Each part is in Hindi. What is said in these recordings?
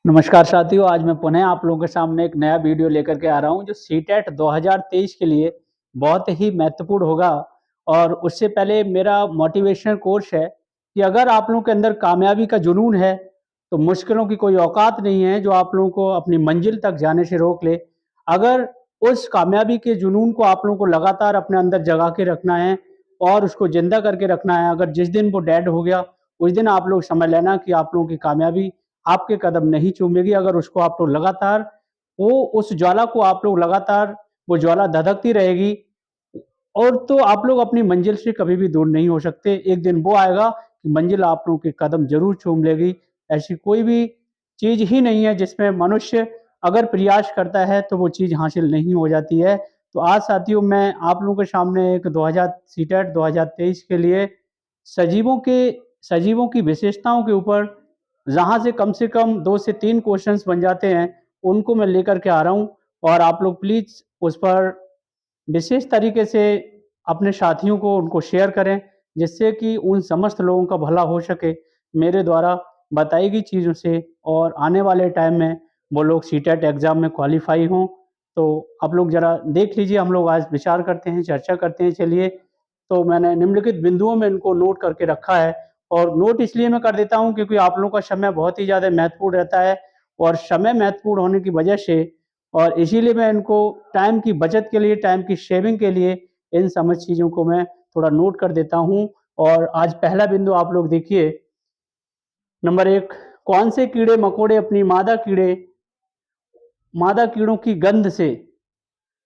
नमस्कार साथियों, आज मैं पुनः आप लोगों के सामने एक नया वीडियो लेकर के आ रहा हूँ जो सीटेट 2023 के लिए बहुत ही महत्वपूर्ण होगा। और उससे पहले मेरा मोटिवेशनल कोर्स है कि अगर आप लोगों के अंदर कामयाबी का जुनून है, तो मुश्किलों की कोई औकात नहीं है जो आप लोगों को अपनी मंजिल तक जाने से रोक ले। अगर उस कामयाबी के जुनून को आप लोगों को लगातार अपने अंदर जगा के रखना है और उसको ज़िंदा करके रखना है, अगर जिस दिन वो डेड हो गया, उस दिन आप लोग समझ लेना कि आप लोगों की कामयाबी आपके कदम नहीं चूमेगी। अगर उसको आप लोग लगातार वो उस ज्वाला को आप लोग लगातार वो ज्वाला धधकती रहेगी और तो आप लोग अपनी मंजिल से कभी भी दूर नहीं हो सकते। एक दिन वो आएगा कि मंजिल आप लोगों के कदम ज़रूर चूम लेगी। ऐसी कोई भी चीज़ ही नहीं है जिसमें मनुष्य अगर प्रयास करता है तो वो चीज़ हासिल नहीं हो जाती है। तो आज साथियों मैं आप लोगों के सामने एक 2000 सीटेट 2023 के लिए सजीवों के सजीवों की विशेषताओं के ऊपर जहाँ से कम 2 से 3 क्वेश्चंस बन जाते हैं, उनको मैं लेकर के आ रहा हूँ और आप लोग प्लीज़ उस पर विशेष तरीके से अपने साथियों को उनको शेयर करें, जिससे कि उन समस्त लोगों का भला हो सके, मेरे द्वारा बताई गई चीज़ों से और आने वाले टाइम में वो लोग सीटेट एग्ज़ाम में क्वालीफ़ाई हों। तो आप लोग ज़रा देख लीजिए, हम लोग आज विचार करते हैं, चर्चा करते हैं चलिए। तो मैंने निम्नलिखित बिंदुओं में इनको नोट करके रखा है और नोट इसलिए मैं कर देता हूँ क्योंकि आप लोगों का समय बहुत ही ज़्यादा महत्वपूर्ण रहता है और समय महत्वपूर्ण होने की वजह से और इसीलिए मैं इनको टाइम की बचत के लिए, टाइम की सेविंग के लिए इन समस्त चीज़ों को मैं थोड़ा नोट कर देता हूँ। और आज पहला बिंदु आप लोग देखिए, नंबर 1, कौन से कीड़े-मकोड़े अपनी मादा कीड़ों की गंध से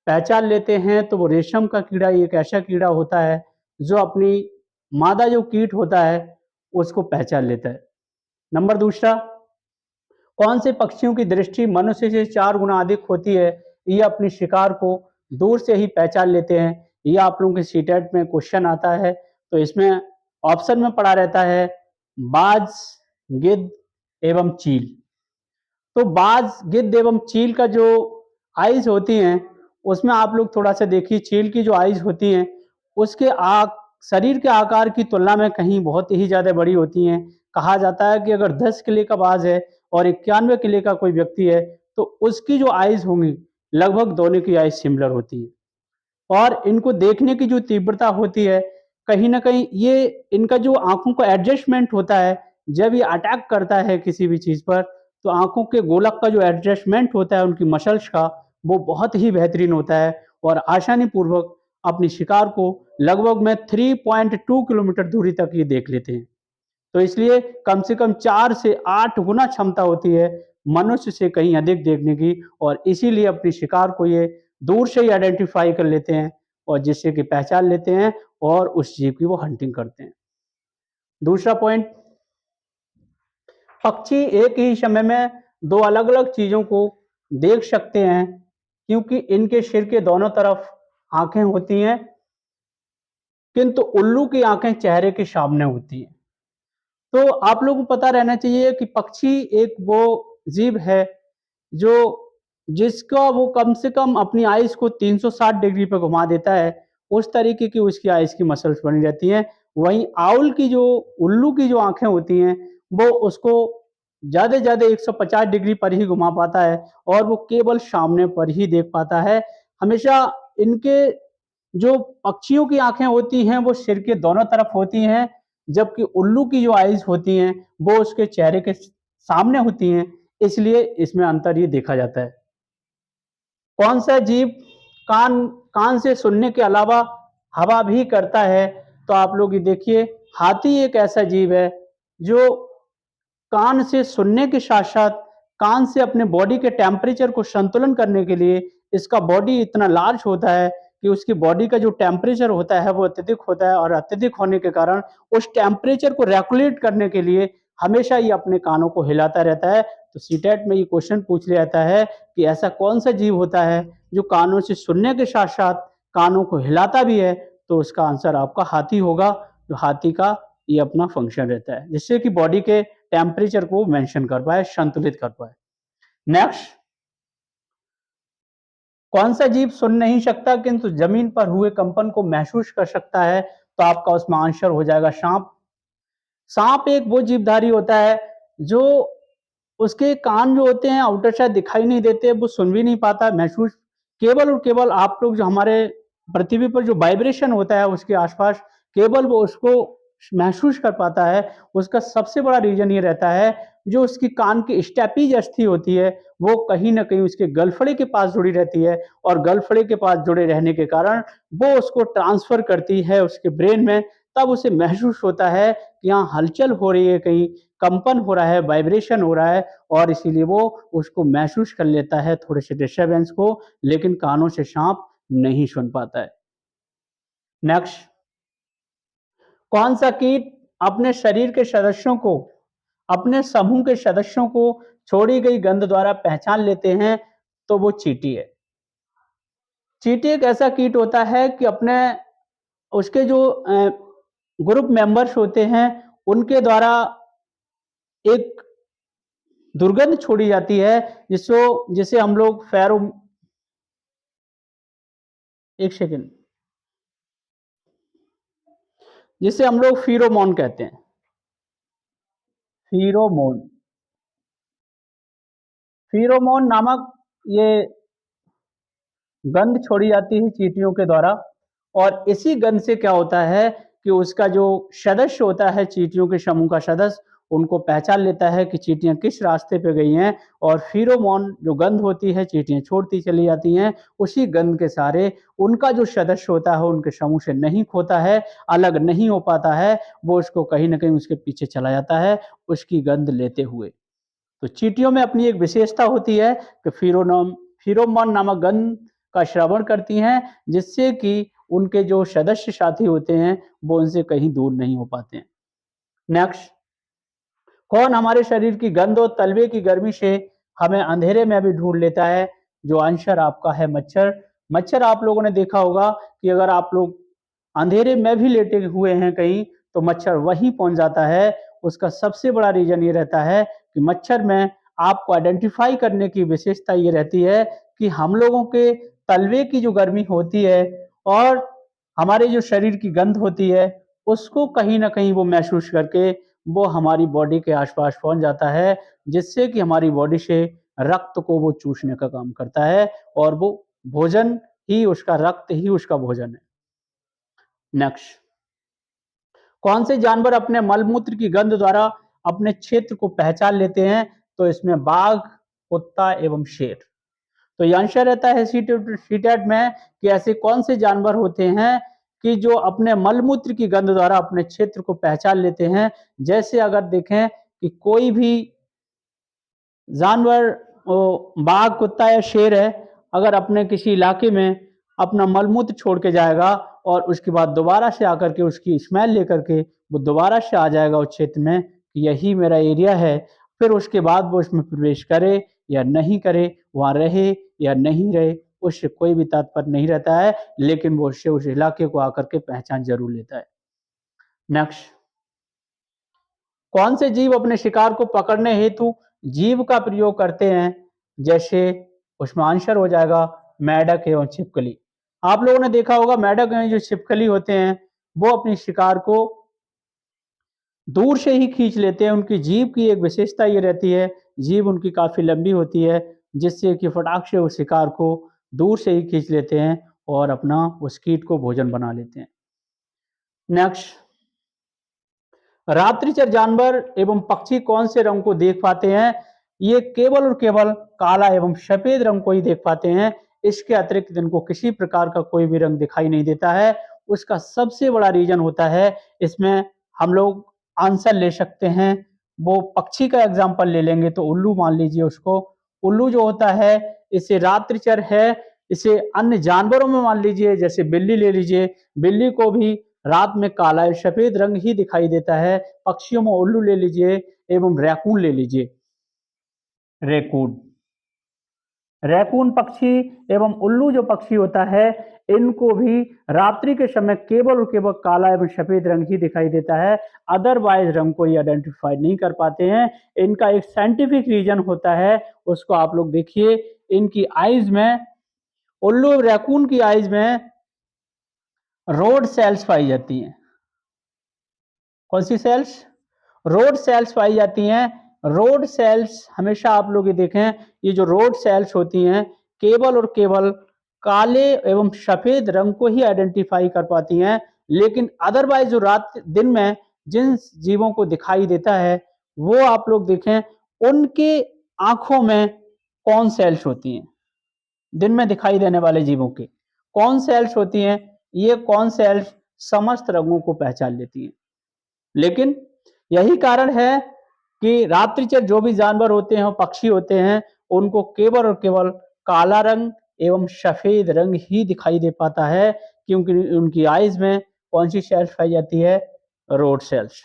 पहचान लेते हैं? तो वो रेशम का कीड़ा एक ऐसा कीड़ा होता है, जो अपनी मादा जो कीट होता है, उसको पहचान लेता है। नंबर दूसरा, कौन से पक्षियों की दृष्टि मनुष्य से 4 गुना अधिक होती है? ये अपनी शिकार को दूर से ही पहचान लेते हैं। ये आप लोगों के सीटेट में क्वेश्चन आता है, तो इसमें ऑप्शन में पड़ा रहता है बाज, गिद्ध एवं चील। तो बाज, गिद्ध एवं चील का जो आइज़ होती हैं, उसमें आप लोग थोड़ा-सा देखिए, चील की जो आइज़ होती हैं, उसके शरीर के आकार की तुलना में कहीं बहुत ही ज़्यादा बड़ी होती हैं। कहा जाता है कि अगर 10 किले का बाज है और 91 किले का कोई व्यक्ति है, तो उसकी जो आइज़ होंगी, लगभग दोनों की आइज़ सिमिलर होती है। और इनको देखने की जो तीव्रता होती है, कहीं न कहीं ये इनका जो आँखों का एडजस्टमेंट होता है, जब ये अटैक करता है किसी भी चीज़ पर, तो आँखों के गोलक का जो एडजस्टमेंट होता है उनकी मसल्स का, वो बहुत ही बेहतरीन होता है और आसानी पूर्वक अपनी शिकार को लगभग में 3.2 किलोमीटर दूरी तक ये देख लेते हैं। तो इसलिए कम से कम 4 से 8 गुना क्षमता होती है मनुष्य से कहीं अधिक देखने की और इसीलिए अपनी शिकार को ये दूर से ही आइडेंटिफ़ाई कर लेते हैं और जिससे कि पहचान लेते हैं और उस जीव की वो हंटिंग करते हैं। दूसरा पॉइंट, पक्षी एक ही समय में 2 अलग-अलग चीज़ों को देख सकते हैं क्योंकि इनके सिर के दोनों तरफ आँखें होती हैं, किंतु उल्लू की आँखें चेहरे के सामने होती हैं। तो आप लोगों को पता रहना चाहिए कि पक्षी एक वो जीव है जो जिसका वो कम से कम अपनी आइज़ को 360 डिग्री पे घुमा देता है, उस तरीके की उसकी आइज़ की मसल्स बनी रहती हैं। वहीं आउल की जो उल्लू की जो आँखें होती हैं, वो उसको ज़्यादा से ज़्यादा 150 डिग्री पर ही घुमा पाता है और वो केवल सामने पर ही देख पाता है। हमेशा इनके जो पक्षियों की आँखें होती हैं, वो सिर के दोनों तरफ होती हैं, जबकि उल्लू की जो आइज़ होती हैं, वो उसके चेहरे के सामने होती हैं, इसलिए इसमें अंतर ये देखा जाता है। कौन-सा जीव कान कान से सुनने के अलावा हवा भी करता है? तो आप लोग ये देखिए, हाथी एक ऐसा जीव है, जो कान से सुनने के साथ-साथ कान से अपने बॉडी के टेम्परेचर को संतुलन करने के लिए इसका बॉडी इतना लार्ज होता है कि उसकी बॉडी का जो टेम्परेचर होता है वो अत्यधिक होता है और अत्यधिक होने के कारण उस टेम्परेचर को रेगुलेट करने के लिए हमेशा ये अपने कानों को हिलाता रहता है। तो सीटेट में ये क्वेश्चन पूछ लिया जाता है कि ऐसा कौन-सा जीव होता है जो कानों से सुनने के साथ-साथ कानों को हिलाता भी है? तो उसका आंसर आपका हाथी होगा। जो हाथी का ये अपना फंक्शन रहता है, जिससे कि बॉडी के टेम्परेचर को मेंशन कर पाए, संतुलित कर पाए। नेक्स्ट, कौन सा जीव सुन नहीं सकता किंतु जमीन पर हुए कंपन को महसूस कर सकता है? तो आपका उसमें आंसर हो जाएगा सांप। सांप एक वो जीवधारी होता है जो उसके कान जो होते हैं आउटर साइड दिखाई नहीं देते, वो सुन भी नहीं पाता, महसूस केवल और केवल आप लोग जो हमारे पृथ्वी पर जो वाइब्रेशन होता है उसके आसपास केवल वो उसको महसूस कर पाता है। उसका सबसे बड़ा रीज़न ये रहता है, जो उसकी कान की स्टेपीज़ अस्थि होती है, वो कहीं न कहीं उसके गलफड़े के पास जुड़ी रहती है और गलफड़े के पास जुड़े रहने के कारण वो उसको ट्रांसफ़र करती है उसके ब्रेन में, तब उसे महसूस होता है कि यहाँ हलचल हो रही है, कहीं कंपन हो रहा है, वाइब्रेशन हो रहा है और इसीलिए वो उसको महसूस कर लेता है थोड़े-से डिस्टर्बेंस को, लेकिन कानों से साँप नहीं सुन पाता है। नेक्स्ट, कौन-सा कीट अपने शरीर के सदस्यों को, अपने समूह के सदस्यों को छोड़ी गई गंध द्वारा पहचान लेते हैं? तो वो चींटी है। चींटी एक ऐसा कीट होता है कि अपने उसके जो ग्रुप मेंबर्स होते हैं, उनके द्वारा एक दुर्गंध छोड़ी जाती है, जिसे हम लोग एक सेकंड, जिसे हम लोग फीरोमोन कहते हैं। फीरोमोन। फीरोमोन नामक ये गंध छोड़ी जाती है चींटियों के द्वारा और इसी गंध से क्या होता है कि उसका जो सदस्य होता है चींटियों के समूह का सदस्य उनको पहचान लेता है कि चींटियां किस रास्ते पे गई हैं और फीरोमोन जो गंध होती है चींटियां छोड़ती चली जाती हैं, उसी गंध के सहारे उनका जो सदस्य होता है उनके समूह से नहीं खोता है, अलग नहीं हो पाता है, वो उसको कहीं न कहीं उसके पीछे चला जाता है, उसकी गंध लेते हुए। तो चींटियों में अपनी एक विशेषता होती है कि फीरोमोन नामक गंध का श्रवण करती हैं, जिससे कि उनके जो सदस्य साथी होते हैं, वो उनसे कहीं दूर नहीं हो पाते हैं। नेक्स्ट, कौन हमारे शरीर की गंध और तलवे की गर्मी से हमें अंधेरे में भी ढूंढ लेता है? जो आंसर आपका है मच्छर। मच्छर आप लोगों ने देखा होगा कि अगर आप लोग अंधेरे में भी लेटे हुए हैं कहीं, तो मच्छर वहीं पहुंच जाता है। उसका सबसे बड़ा रीज़न ये रहता है कि मच्छर में आपको आइडेंटिफ़ाई करने की विशेषता ये रहती है कि हम लोगों के तलवे की जो गर्मी होती है और हमारे जो शरीर की गंध होती है, उसको कहीं न कहीं वो महसूस करके वो हमारी बॉडी के आस-पास पहुँच जाता है, जिससे कि हमारी बॉडी से रक्त को वो चूसने का काम करता है और वो भोजन ही उसका रक्त ही उसका भोजन है। नेक्स्ट, कौन से जानवर अपने मल-मूत्र की गंध द्वारा अपने क्षेत्र को पहचान लेते हैं? तो इसमें बाघ, कुत्ता एवं शेर। तो ये आंसर रहता है सीटेट में कि ऐसे कौन से जानवर होते हैं कि जो अपने मल-मूत्र की गंध द्वारा अपने क्षेत्र को पहचान लेते हैं। जैसे अगर देखें कि कोई भी जानवर बाघ, कुत्ता या शेर है, अगर अपने किसी इलाके में अपना मल-मूत्र छोड़ के जाएगा और उसके बाद दोबारा से आकर के उसकी स्मेल लेकर के वो दोबारा से आ जाएगा उस क्षेत्र में, कि यही मेरा एरिया है। फिर उसके बाद वो इसमें प्रवेश करे या नहीं करे, वहाँ रहे या नहीं रहे, उससे कोई भी तात्पर्य नहीं रहता है, लेकिन वो उससे उस इलाके को आकर के पहचान ज़रूर लेता है। नेक्स्ट, कौन से जीव अपने शिकार को पकड़ने हेतु जीभ का प्रयोग करते हैं? जैसे उसमें आंसर हो जाएगा मेढक एवं छिपकली। आप लोगों ने देखा होगा मेढक एवं जो छिपकली होते हैं, वो अपने शिकार को दूर से ही खींच लेते हैं। उनकी जीभ की एक विशेषता ये रहती है, जीभ उनकी काफ़ी लंबी होती है, जिससे कि फटाक से वो शिकार को दूर से ही खींच लेते हैं और अपना उस कीट को भोजन बना लेते हैं। नेक्स्ट, रात्रिचर जानवर एवं पक्षी कौन से रंग को देख पाते हैं? ये केवल और केवल काला एवं सफेद रंग को ही देख पाते हैं। इसके अतिरिक्त इनको किसी प्रकार का कोई भी रंग दिखाई नहीं देता है। उसका सबसे बड़ा रीज़न होता है, इसमें हम लोग आंसर ले सकते हैं। वो पक्षी का एग्ज़ाम्पल ले लेंगे तो उल्लू मान लीजिए उसको। उल्लू जो होता है, इसे रात्रिचर है, इसे अन्य जानवरों में मान लीजिए जैसे बिल्ली ले लीजिए, बिल्ली को भी रात में काला या सफेद रंग ही दिखाई देता है। पक्षियों में उल्लू ले लीजिए एवं रैकून ले लीजिए। रैकून। रैकून पक्षी एवं उल्लू जो पक्षी होता है, इनको भी रात्रि के समय केवल और केवल काला एवं सफेद रंग ही दिखाई देता है। अदरवाइज़ रंग को ये आइडेंटिफ़ाई नहीं कर पाते हैं। इनका एक साइंटिफिक रीज़न होता है, उसको आप लोग देखिए। इनकी आइज़ में, उल्लू और रैकून की आइज़ में रोड सेल्स पाई जाती हैं। कौन सी सेल्स? रोड सेल्स पाई जाती हैं। रोड सेल्स हमेशा आप लोग ये देखें, ये जो रोड सेल्स होती हैं, केवल और केवल काले एवं सफ़ेद रंग को ही आइडेंटिफ़ाई कर पाती हैं, लेकिन अदरवाइज़ जो रात दिन में जिन जीवों को दिखाई देता है, वो आप लोग देखें, उनके आँखों में कौन सेल्स होती हैं? दिन में दिखाई देने वाले जीवों की। कौन सेल्स होती हैं? ये कौन सेल्स समस्त रंगों को पहचान लेती हैं। लेकिन यही कारण है कि रात्रिचर जो भी जानवर होते हैं, पक्षी होते हैं, उनको केवल और केवल काला रंग एवं सफ़ेद रंग ही दिखाई दे पाता है, क्योंकि उनकी आइज़ में कौन-सी सेल्स पाई जाती है? Rod cells.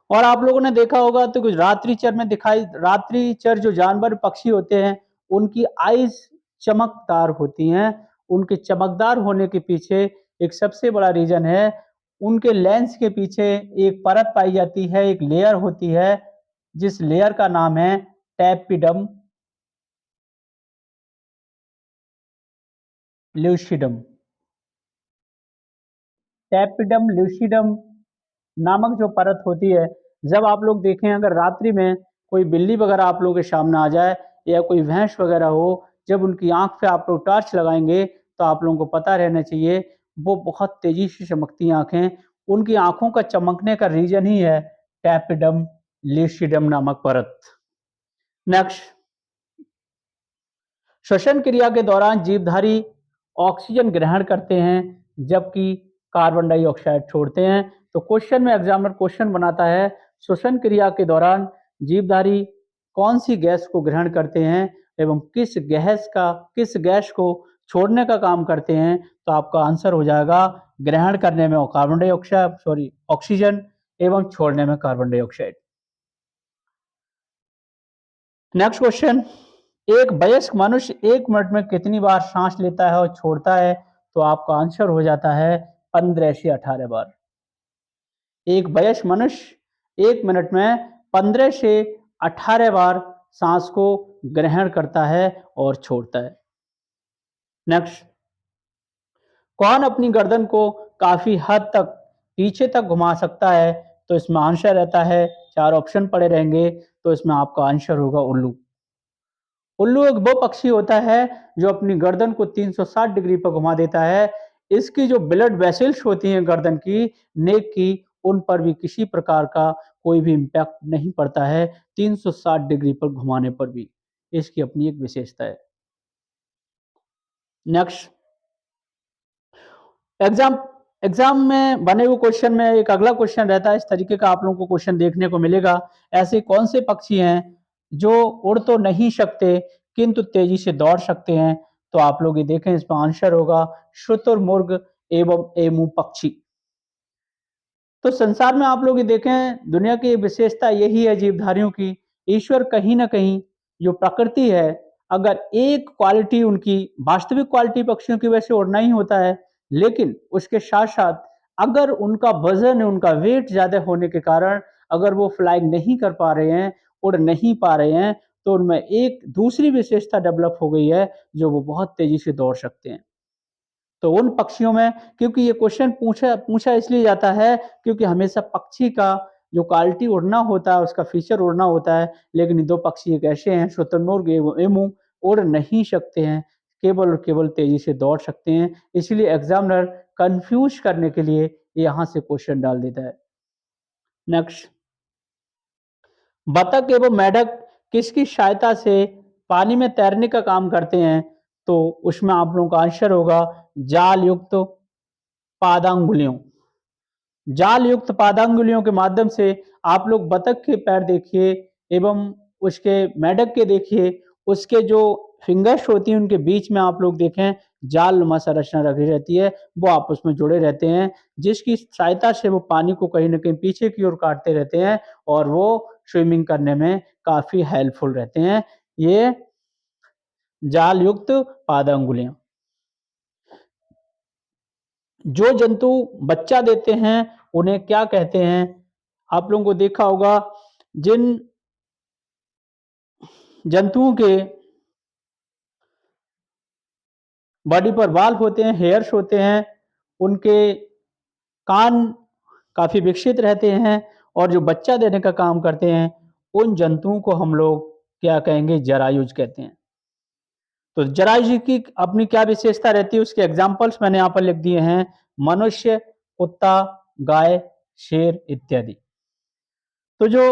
और आप लोगों ने देखा होगा तो कुछ रात्रिचर जो जानवर पक्षी होते हैं, उनकी आइज़ चमकदार होती हैं। उनके चमकदार होने के पीछे एक सबसे बड़ा रीज़न है, उनके लेंस के पीछे एक परत पाई जाती है, एक लेयर होती है, जिस लेयर का नाम है टैपिडम ल्यूसिडम। टैपिडम ल्यूसिडम नामक जो परत होती है, जब आप लोग देखें अगर रात्रि में कोई बिल्ली वगैरह आप लोगों के सामने आ जाए या कोई भैंस वगैरह हो, जब उनकी आँख पे आप लोग टॉर्च लगाएँगे, तो आप लोगों को पता रहना चाहिए, वो बहुत तेज़ी से चमकती हैं आँखें। उनकी आँखों का चमकने का रीज़न ही है टैपिडम ल्यूसिडम नामक परत। नेक्स्ट, श्वसन क्रिया के दौरान जीवधारी ऑक्सीजन ग्रहण करते हैं, जबकि कार्बन डाइऑक्साइड छोड़ते हैं। तो क्वेश्चन में एग्जामिनर क्वेश्चन बनाता है, श्वसन क्रिया के दौरान जीवधारी कौन-सी गैस को ग्रहण करते हैं एवं किस गैस को छोड़ने का काम करते हैं? तो आपका आंसर हो जाएगा ग्रहण करने में ऑक्सीजन एवं छोड़ने में कार्बन डाइऑक्साइड। नेक्स्ट क्वेश्चन, एक वयस्क मनुष्य 1 मिनट में कितनी बार सांस लेता है और छोड़ता है? तो आपका आंसर हो जाता है 15 से 18 बार। एक वयस्क मनुष्य 1 मिनट में 15 से 18 बार सांस को ग्रहण करता है और छोड़ता है। नेक्स्ट, कौन अपनी गर्दन को काफी हद तक पीछे तक घुमा सकता है? तो इसमें आंसर रहता है, 4 ऑप्शन पड़े रहेंगे, तो इसमें आपका आंसर होगा उल्लू। उल्लू एक वो पक्षी होता है जो अपनी गर्दन को 360 डिग्री पर घुमा देता है। इसकी जो ब्लड वेसल्स होती हैं गर्दन की, नेक की, उन पर भी किसी प्रकार का कोई भी इम्पैक्ट नहीं पड़ता है 360 डिग्री पर घुमाने पर भी। इसकी अपनी एक विशेषता है। नेक्स्ट, एग्जाम एग्जाम में बने हुए क्वेश्चन में एक अगला क्वेश्चन रहता है, इस तरीके का आप लोगों को क्वेश्चन देखने को मिलेगा। ऐसे कौन से पक्षी हैं जो उड़ तो नहीं सकते किंतु तेजी से दौड़ सकते हैं? तो आप लोग ये देखें, इसका आंसर होगा शुतुरमुर्ग एवं एमू पक्षी। तो संसार में आप लोग ये देखें, दुनिया की विशेषता यही है जीवधारियों की, ईश्वर कहीं न कहीं जो प्रकृति है, अगर एक क्वालिटी उनकी वास्तविक क्वालिटी पक्षियों की वैसे उड़ना ही होता है, लेकिन उसके साथ-साथ अगर उनका वज़न, उनका वेट ज़्यादा होने के कारण अगर वो फ्लाइंग नहीं कर पा रहे हैं, उड़ नहीं पा रहे हैं, तो उनमें एक दूसरी विशेषता डेवलप हो गई है, जो वो बहुत तेज़ी से दौड़ सकते हैं। तो उन पक्षियों में, क्योंकि ये क्वेश्चन पूछा पूछा इसलिए जाता है क्योंकि हमेशा पक्षी का जो क्वालिटी उड़ना होता है, उसका फीचर उड़ना होता है, लेकिन ये 2 पक्षी एक ऐसे हैं, शुतुरमुर्ग एवं एमू, उड़ नहीं सकते हैं, केवल और केवल तेज़ी से दौड़ सकते हैं। इसलिए एग्ज़ामिनर कन्फ्यूज़ करने के लिए यहाँ से क्वेश्चन डाल देता है। नेक्स्ट, बतख एवं मेंढक किसकी सहायता से पानी में तैरने का काम करते हैं? तो उसमें आप लोगों का आंसर होगा जाल युक्त पादांगुलियों। जाल युक्त पादांगुलियों के माध्यम से आप लोग बतख के पैर देखिए एवं उसके मेंढक के देखिए, उसके जो फिंगर्स होती हैं उनके बीच में आप लोग देखें जाल-नुमा संरचना रखी रहती है, वो आपस में जुड़े रहते हैं, जिसकी सहायता से वो पानी को कहीं न कहीं पीछे की ओर काटते रहते हैं और वो स्विमिंग करने में काफ़ी हेल्पफुल रहते हैं। ये जाल युक्त पादांगुलियाँ। जो जंतु बच्चा देते हैं, उन्हें क्या कहते हैं? आप लोगों को देखा होगा, जिन जंतुओं के बॉडी पर बाल होते हैं, हेयर्स होते हैं, उनके कान काफ़ी विकसित रहते हैं और जो बच्चा देने का काम करते हैं, उन जंतुओं को हम लोग क्या कहेंगे, जरायुज कहते हैं। तो जरायुज की अपनी क्या विशेषता रहती है, उसके एग्ज़ाम्पल्स मैंने यहाँ पर लिख दिए हैं, मनुष्य, कुत्ता, गाय, शेर इत्यादि। तो जो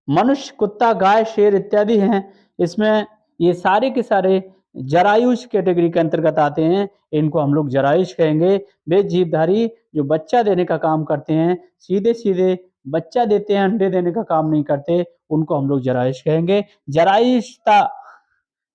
मनुष्य, कुत्ता, गाय, शेर इत्यादि हैं, इसमें ये सारे के सारे जरायुज कैटेगरी के अंतर्गत आते हैं। इनको हम लोग जरायुज कहेंगे। वे जीवधारी जो बच्चा देने का काम करते हैं, सीधे-सीधे बच्चा देते हैं, अंडे देने का काम नहीं करते, उनको हम लोग जरायुज कहेंगे। जरायुजता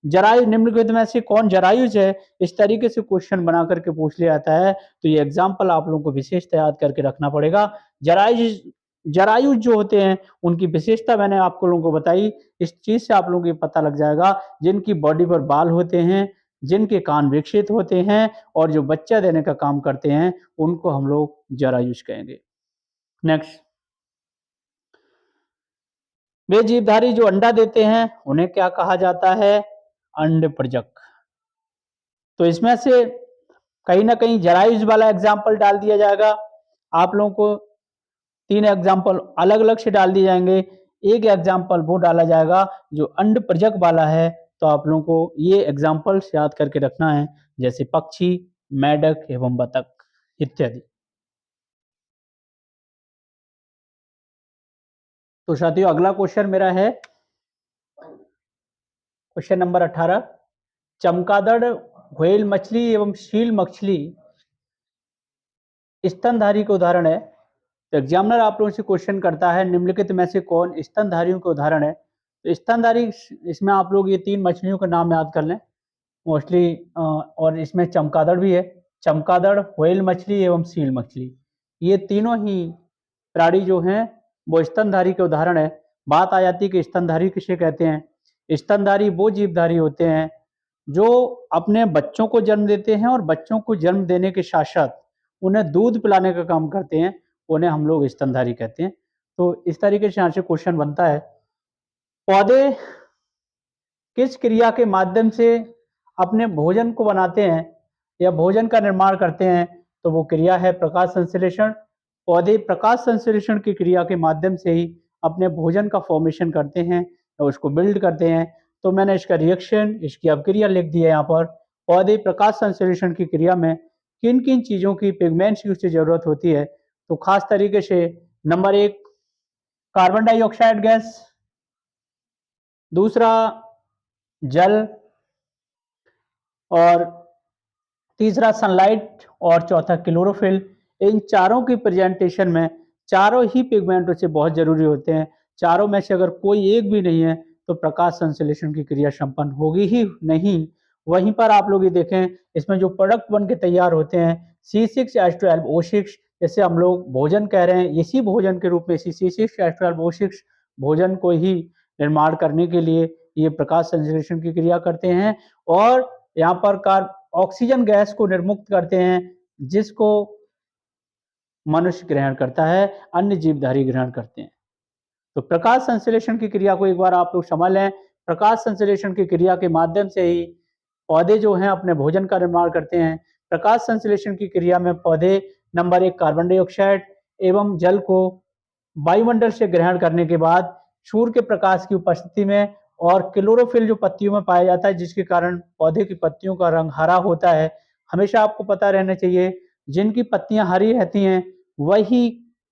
जरायु निम्नलिखित में से कौन जरायुज है? इस तरीके से क्वेश्चन बना करके पूछ लिया जाता है, तो ये एग्ज़ाम्पल आप लोगों को विशेषता याद करके रखना पड़ेगा। जरायुज जरायुज जो होते हैं, उनकी विशेषता मैंने आपको लोगों को बताई। इस चीज़ से आप लोगों को ये पता लग जाएगा, जिनकी बॉडी पर बाल होते हैं, जिनके कान विकसित होते हैं और जो बच्चा देने का काम करते हैं, उनको हम लोग जरायुज कहेंगे। नेक्स्ट, वे जीवधारी जो अंडा देते हैं, उन्हें क्या कहा जाता है? अंडप्रजक। तो इसमें से कहीं न कहीं जरायुज वाला एग्ज़ाम्पल डाल दिया जाएगा। आप लोगों को 3 एग्ज़ाम्पल अलग-अलग से डाल दिए जाएँगे। एक एग्ज़ाम्पल वो डाला जाएगा जो अंडप्रजक वाला है, तो आप लोगों को ये एग्ज़ाम्पल्स याद करके रखना है, जैसे पक्षी, मेंढक एवं बतख इत्यादि। तो साथियों, अगला क्वेश्चन मेरा है क्वेश्चन नंबर 18। चमगादड़, व्हेल मछली एवं सील मछली स्तनधारी के उदाहरण है। तो एग्जामिनर आप लोगों से क्वेश्चन करता है, निम्नलिखित में से कौन स्तनधारियों के उदाहरण है? तो स्तनधारी, इसमें आप लोग ये 3 मछलियों का नाम याद कर लें मोस्टली, और इसमें चमगादड़ भी है। चमगादड़, व्हेल मछली एवं सील मछली, ये तीनों ही प्राणी जो हैं वो स्तनधारी के उदाहरण है। बात आ जाती है कि स्तनधारी किसे कहते हैं? स्तनधारी वो जीवधारी होते हैं जो अपने बच्चों को जन्म देते हैं और बच्चों को जन्म देने के साथ-साथ उन्हें दूध पिलाने का काम करते हैं, उन्हें हम लोग स्तनधारी कहते हैं। तो इस तरीके से यहाँ से क्वेश्चन बनता है, पौधे किस क्रिया के माध्यम से अपने भोजन को बनाते हैं या भोजन का निर्माण करते हैं? तो वो क्रिया है प्रकाश संश्लेषण। पौधे प्रकाश संश्लेषण की क्रिया के माध्यम से ही अपने भोजन का फॉर्मेशन करते हैं और उसको बिल्ड करते हैं। तो मैंने इसका रिएक्शन, इसकी अभिक्रिया लिख दी है यहाँ पर। पौधे प्रकाश संश्लेषण की क्रिया में किन-किन चीज़ों की, पिगमेंट्स की उसे ज़रूरत होती है? तो खास तरीके से नंबर 1 कार्बन डाइऑक्साइड गैस, दूसरा जल और तीसरा सनलाइट और चौथा क्लोरोफिल। इन चारों की प्रेजेंटेशन में चारों ही पिगमेंट उसे बहुत ज़रूरी होते हैं। चारों में से अगर कोई एक भी नहीं है तो प्रकाश संश्लेषण की क्रिया संपन्न होगी ही नहीं। वहीं पर आप लोग ये देखें, इसमें जो प्रोडक्ट बन के तैयार होते हैं C6H12O6, जैसे हम लोग भोजन कह रहे हैं, इसी भोजन के रूप में इसी C6H12O6 भोजन को ही निर्माण करने के लिए ये प्रकाश संश्लेषण की क्रिया करते हैं और यहाँ पर ऑक्सीजन गैस को निर्मुक्त करते हैं, जिसको मनुष्य ग्रहण करता है, अन्य जीवधारी ग्रहण करते हैं। तो प्रकाश संश्लेषण की क्रिया को एक बार आप लोग समझ लें। प्रकाश संश्लेषण की क्रिया के माध्यम से ही पौधे जो हैं अपने भोजन का निर्माण करते हैं। प्रकाश संश्लेषण की क्रिया में पौधे नंबर 1 कार्बन डाइऑक्साइड एवं जल को वायुमंडल से ग्रहण करने के बाद सूर्य के प्रकाश की उपस्थिति में और क्लोरोफिल जो पत्तियों में पाया जाता है, जिसके कारण पौधे की पत्तियों का रंग हरा होता है। हमेशा आपको पता रहना चाहिए, जिनकी पत्तियां हरी रहती हैं वही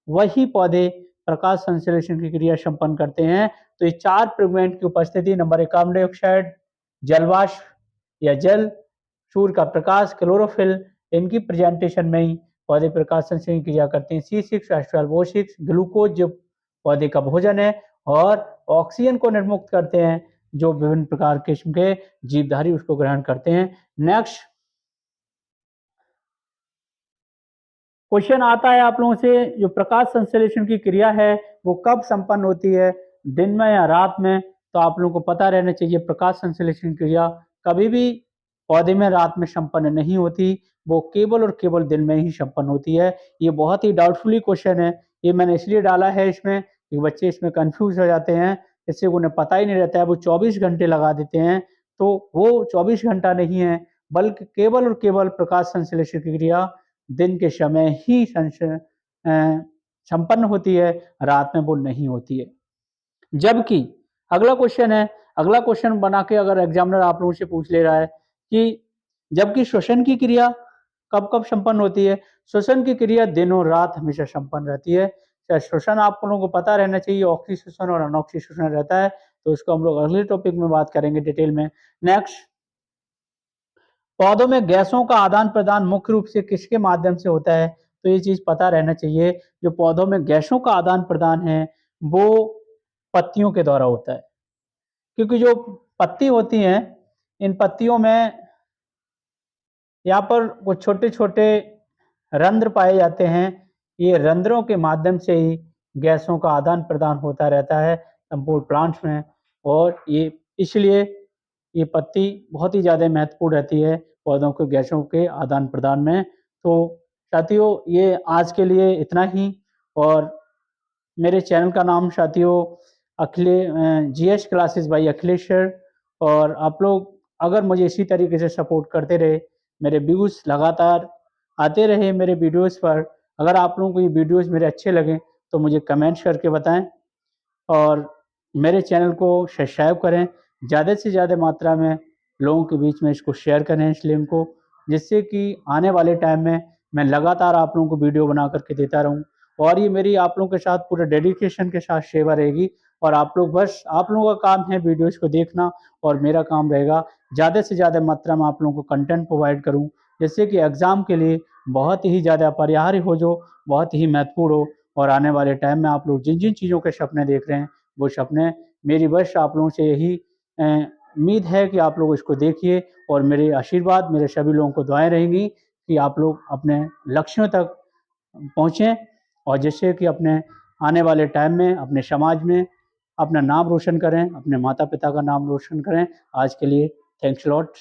वही पौधे प्रकाश संश्लेषण की क्रिया संपन्न करते हैं। तो ये 4 पिगमेंट की उपस्थिति, नंबर 1 कार्बन डाइऑक्साइड, जलवाष्प या जल, सूर्य का प्रकाश, क्लोरोफिल, इनकी प्रेजेंटेशन में ही पौधे प्रकाश संश्लेषण की क्रिया करते हैं। C6H12O6 ग्लूकोज जो पौधे का भोजन है और ऑक्सीजन को निर्मुक्त करते हैं, जो विभिन्न प्रकार किस्म के जीवधारी उसको ग्रहण करते हैं। नेक्स्ट क्वेश्चन आता है आप लोगों से, जो प्रकाश संश्लेषण की क्रिया है वो कब संपन्न होती है, दिन में या रात में? तो आप लोगों को पता रहना चाहिए, प्रकाश संश्लेषण क्रिया कभी भी पौधे में रात में संपन्न नहीं होती, वो केवल और केवल दिन में ही संपन्न होती है। ये बहुत ही डाउटफुली क्वेश्चन है, ये मैंने इसलिए डाला है इसमें कि बच्चे इसमें कंफ्यूज हो जाते हैं, इससे उन्हें पता ही नहीं रहता है, वो 24 घंटे लगा देते हैं। तो वो 24 घंटा नहीं है, बल्कि केवल और केवल प्रकाश संश्लेषण की क्रिया दिन के समय ही संपन्न होती है, रात में वो नहीं होती है। जबकि अगला क्वेश्चन बना के अगर एग्जामिनर आप लोगों से पूछ ले रहा है कि जबकि श्वसन की क्रिया कब-कब संपन्न होती है? श्वसन की क्रिया दिन और रात हमेशा संपन्न रहती है। श्वसन आप लोगों को पता रहना चाहिए, ऑक्सी श्वसन और अनॉक्सी श्वसन रहता है, तो इसको हम लोग अगले टॉपिक में बात करेंगे डिटेल में। नेक्स्ट, पौधों में गैसों का आदान-प्रदान मुख्य रूप से किसके माध्यम से होता है? तो ये चीज़ पता रहना चाहिए, जो पौधों में गैसों का आदान-प्रदान है, वो पत्तियों के द्वारा होता है। क्योंकि जो पत्ती होती हैं, इन पत्तियों में यहाँ पर वो छोटे-छोटे रंध्र पाए जाते हैं। ये रंध्रों के माध्यम से ही गैसों का आदान-प्रदान होता रहता है संपूर्ण प्लांट्स में, और ये इसलिए ये पत्ती बहुत ही ज़्यादा महत्वपूर्ण रहती है पौधों के गैसों के आदान-प्रदान में। तो साथियों, ये आज के लिए इतना ही, और मेरे चैनल का नाम साथियों GS classes bye Akhilesh sir, और आप लोग अगर मुझे इसी तरीके से सपोर्ट करते रहे, मेरे व्यूज़ लगातार आते रहे मेरे वीडियोज़ पर, अगर आप लोगों को ये वीडियोज़ मेरे अच्छे लगें तो मुझे कमेंट्स करके बताएँ, और मेरे चैनल को सब्सक्राइब करें। ज़्यादा से ज़्यादा मात्रा में लोगों के बीच में इसको शेयर करें इस लिंक को, जिससे कि आने वाले टाइम में मैं लगातार आप लोगों को वीडियो बना कर के देता रहूँ, और ये मेरी आप लोगों के साथ पूरे डेडिकेशन के साथ सेवा रहेगी। और आप लोगों का काम है वीडियोज़ को देखना, और मेरा काम रहेगा ज़्यादा से ज़्यादा मात्रा में आप लोगों को कंटेंट प्रोवाइड करूँ, जिससे कि एग्ज़ाम के लिए बहुत ही ज़्यादा अपरिहार्य हो, जो बहुत ही महत्वपूर्ण हो, और आने वाले टाइम में आप लोग जिन-जिन चीज़ों के सपने देख रहे हैं, वो सपने मेरी बस आप लोगों से यही उम्मीद है कि आप लोग इसको देखिए, और मेरे आशीर्वाद मेरे सभी लोगों को दुआएँ रहेंगी कि आप लोग अपने लक्ष्यों तक पहुँचे, और जिससे कि अपने आने वाले टाइम में अपने समाज में अपना नाम रोशन करें, अपने माता-पिता का नाम रोशन करें। आज के लिए थैंक्स अ लॉट।